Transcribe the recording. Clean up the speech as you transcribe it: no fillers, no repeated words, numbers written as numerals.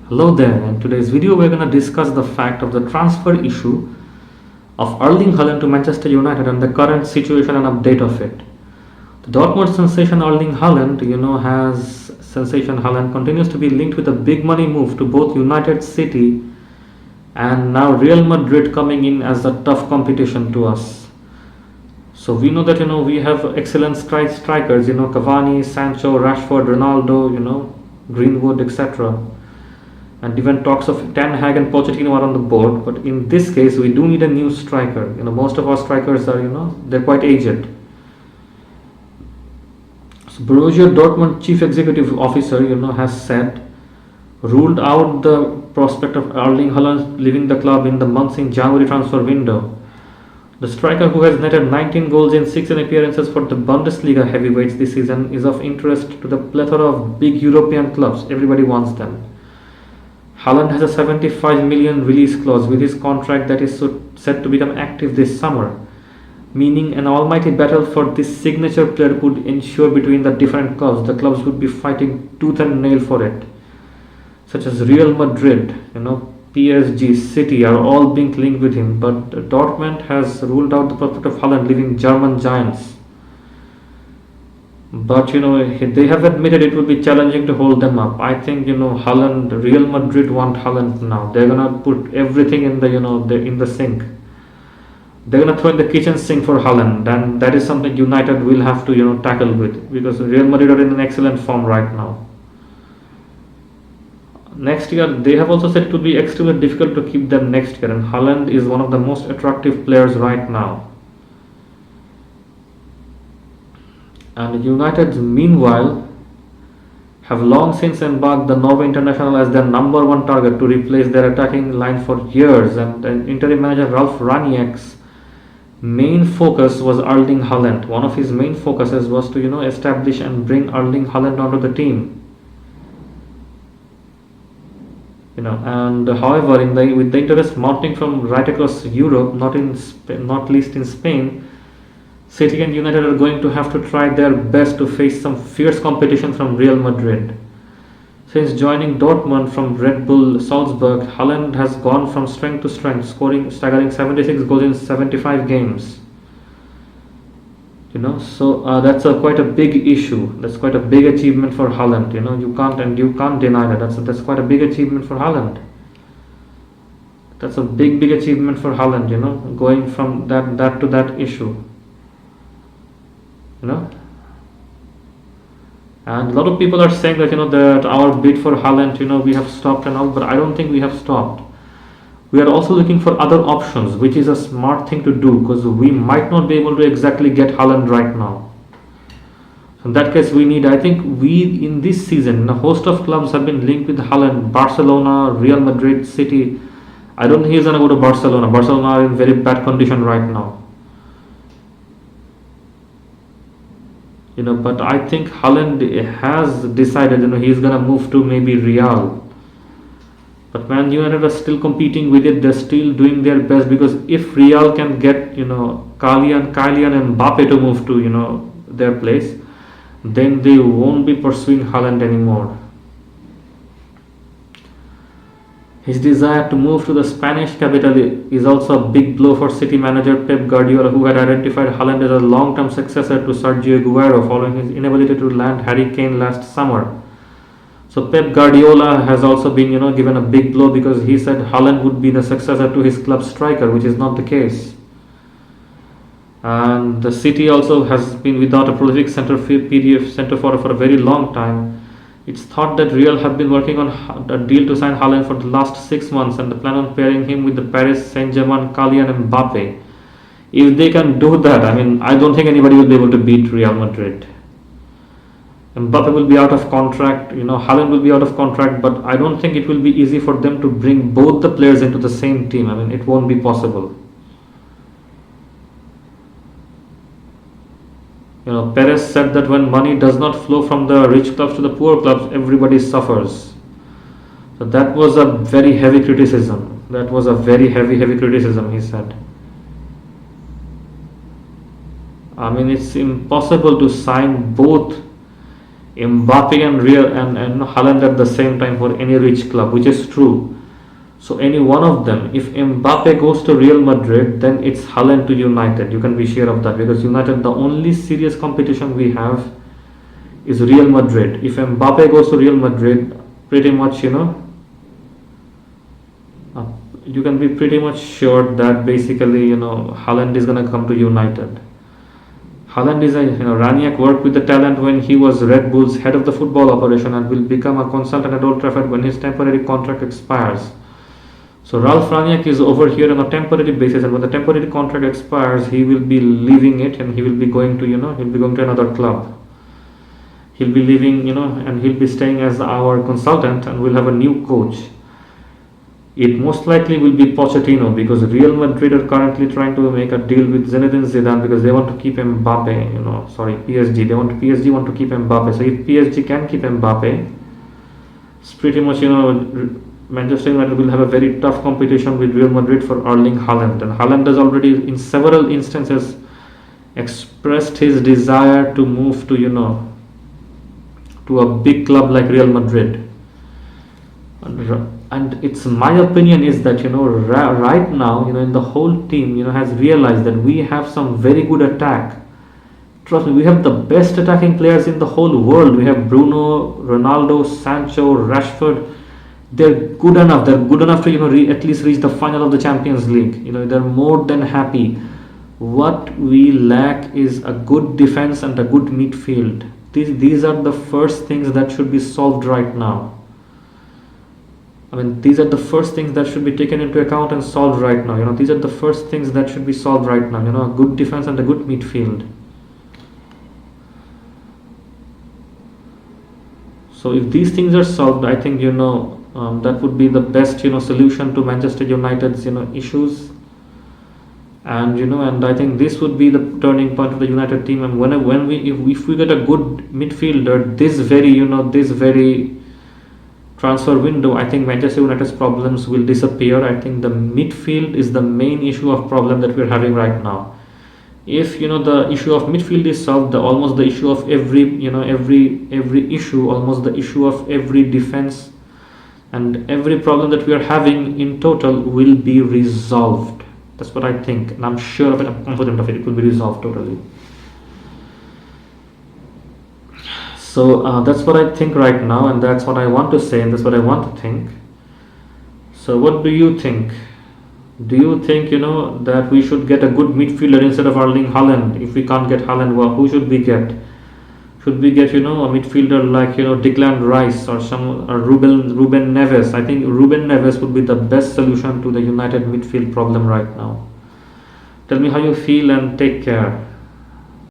Hello there, in today's video we're going to discuss the fact of the transfer issue of Erling Haaland to Manchester United and the current situation and update of it. The Dortmund sensation Erling Haaland, has sensation Haaland continues to be linked with a big money move to both United City and now Real Madrid coming in as a tough competition to us. So we know that we have excellent strikers, Cavani, Sancho, Rashford, Ronaldo, Greenwood, etc. And even talks of Ten Hag and Pochettino are on the board, but in this case we do need a new striker. Most of our strikers are they're quite aged. So Borussia Dortmund chief executive officer has said ruled out the prospect of Erling Haaland leaving the club in the months in January transfer window. The striker, who has netted 19 goals in 16 appearances for the Bundesliga heavyweights this season, is of interest to the plethora of big European clubs. Everybody wants them. Haaland has a 75 million release clause with his contract that is set to become active this summer, meaning an almighty battle for this signature player would ensure between the different clubs. The clubs would be fighting tooth and nail for it, such as Real Madrid, PSG, City are all being linked with him, but Dortmund has ruled out the prospect of Haaland leaving German giants. But they have admitted it will be challenging to hold them up. I think Haaland, Real Madrid want Haaland now. They're gonna put everything in the sink. They're gonna throw in the kitchen sink for Haaland, and that is something United will have to tackle with, because Real Madrid are in an excellent form right now. Next year, they have also said it will be extremely difficult to keep them next year, and Haaland is one of the most attractive players right now. And United, meanwhile, have long since embarked the Norway international as their number one target to replace their attacking line for years, and interim manager Ralf Rangnick's main focus was Erling Haaland. One of his main focuses was to establish and bring Erling Haaland onto the team. And however, with the interest mounting from right across Europe, not least in Spain, City and United are going to have to try their best to face some fierce competition from Real Madrid. Since joining Dortmund from Red Bull Salzburg, Haaland has gone from strength to strength, scoring staggering 76 goals in 75 games. So that's quite a big issue. That's quite a big achievement for Haaland. You can't deny that. That's quite a big achievement for Haaland. That's a big achievement for Haaland. Going from that to that issue. And a lot of people are saying that that our bid for Haaland we have stopped and all, but I don't think we have stopped. We are also looking for other options, which is a smart thing to do, because we might not be able to exactly get Haaland right now. So in that case, I think in this season, a host of clubs have been linked with Haaland: Barcelona, Real Madrid, City. I don't think he's gonna go to Barcelona. Barcelona are in very bad condition right now. But I think Haaland has decided he's gonna move to maybe Real. But Man United are still competing with it. They're still doing their best, because if Real can get Kylian and Mbappe to move to their place, then they won't be pursuing Haaland anymore. His desire to move to the Spanish capital is also a big blow for City manager Pep Guardiola, who had identified Haaland as a long-term successor to Sergio Aguero following his inability to land Harry Kane last summer. So Pep Guardiola has also been given a big blow, because he said Haaland would be the successor to his club striker, which is not the case. And the City also has been without a prolific centre for a very long time. It's thought that Real have been working on a deal to sign Haaland for the last 6 months, and they plan on pairing him with the Paris Saint-Germain Kylian and Mbappe. If they can do that, I don't think anybody will be able to beat Real Madrid. Mbappe will be out of contract, Haaland will be out of contract, but I don't think it will be easy for them to bring both the players into the same team. It won't be possible. Perez said that when money does not flow from the rich clubs to the poor clubs, everybody suffers. So that was a very heavy criticism. That was a very heavy criticism, he said. It's impossible to sign both Mbappe and Real and Haaland at the same time for any rich club, which is true. So any one of them, if Mbappe goes to Real Madrid, then it's Haaland to United. You can be sure of that because United, the only serious competition we have is Real Madrid. If Mbappe goes to Real Madrid, pretty much uh, you can be pretty much sure that basically Haaland is gonna come to United. Haaland is a Raniak worked with the talent when he was Red Bull's head of the football operation and will become a consultant at Old Trafford when his temporary contract expires. So Ralph Raniak is over here on a temporary basis, and when the temporary contract expires, he will be leaving it and he will be going to he'll be going to another club. He'll be leaving and he'll be staying as our consultant, and we'll have a new coach. It most likely will be Pochettino because Real Madrid are currently trying to make a deal with Zinedine Zidane because they want to keep Mbappe. PSG. PSG want to keep Mbappe. So if PSG can keep Mbappe, it's pretty much Manchester United will have a very tough competition with Real Madrid for Erling Haaland, and Haaland has already in several instances expressed his desire to move to a big club like Real Madrid. And it's my opinion is that right now in the whole team has realized that we have some very good attack. Trust me, we have the best attacking players in the whole world. We have Bruno, Ronaldo, Sancho, Rashford. They're good enough. They're good enough to at least reach the final of the Champions League. They're more than happy. What we lack is a good defense and a good midfield. These are the first things that should be solved right now. I mean, these are the first things that should be taken into account and solved right now. These are the first things that should be solved right now. A good defense and a good midfield. So if these things are solved, I think that would be the best solution to Manchester United's issues. And I think this would be the turning point of the United team. And if we get a good midfielder, this very transfer window, I think Manchester United's problems will disappear. I think the midfield is the main issue of problem that we're having right now. If the issue of midfield is solved, almost the issue of every issue, almost the issue of every defense and every problem that we are having in total will be resolved. That's what I think, and I'm sure of it. I'm confident of it. It will be resolved totally. So that's what I think right now, and that's what I want to say, and that's what I want to think. So what do you think? Do you think that we should get a good midfielder instead of Erling Haaland? If we can't get Haaland, well, who should we get? Should we get a midfielder like Declan Rice or Ruben Neves? I think Ruben Neves would be the best solution to the United midfield problem right now. Tell me how you feel and take care.